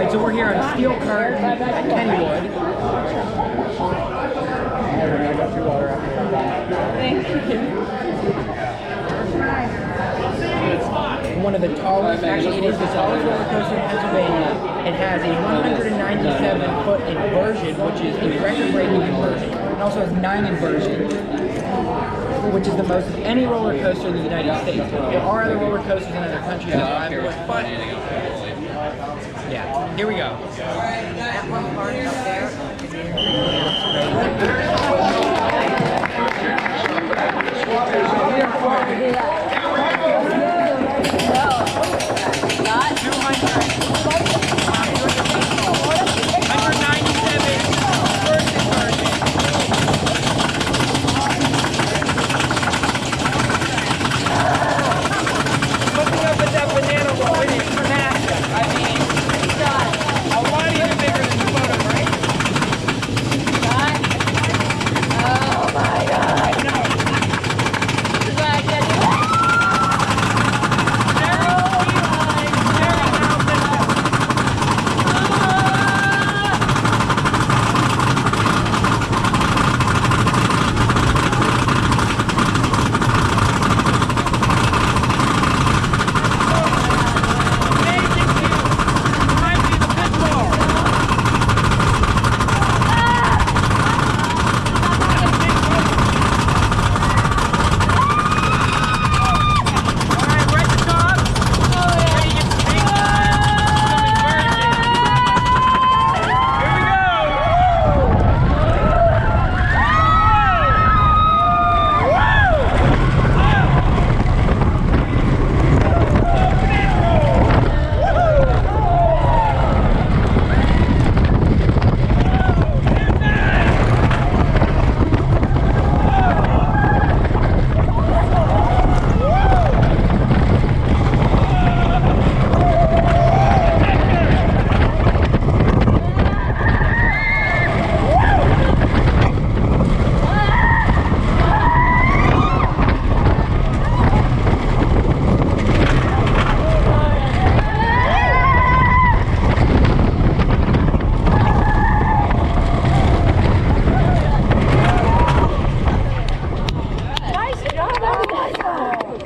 Alright, so we're here on Steel Curtain at Kennywood. I got your water after. Thank you. One of the tallest, actually it is the tallest roller coaster in Pennsylvania. It has a 197-foot inversion, which is a record-breaking inversion. It also has 9 inversions, which is the most of any roller coaster in the United States. There are other roller coasters in other countries that have it, but yeah, here we go. That one part up there.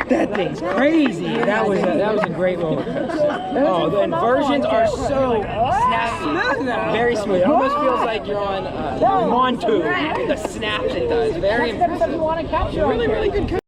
That thing's crazy. That was a great roller coaster. Oh, the inversions are so snappy, very smooth. It almost feels like you're on Montu. The snaps it does, very impressive. Really, really good.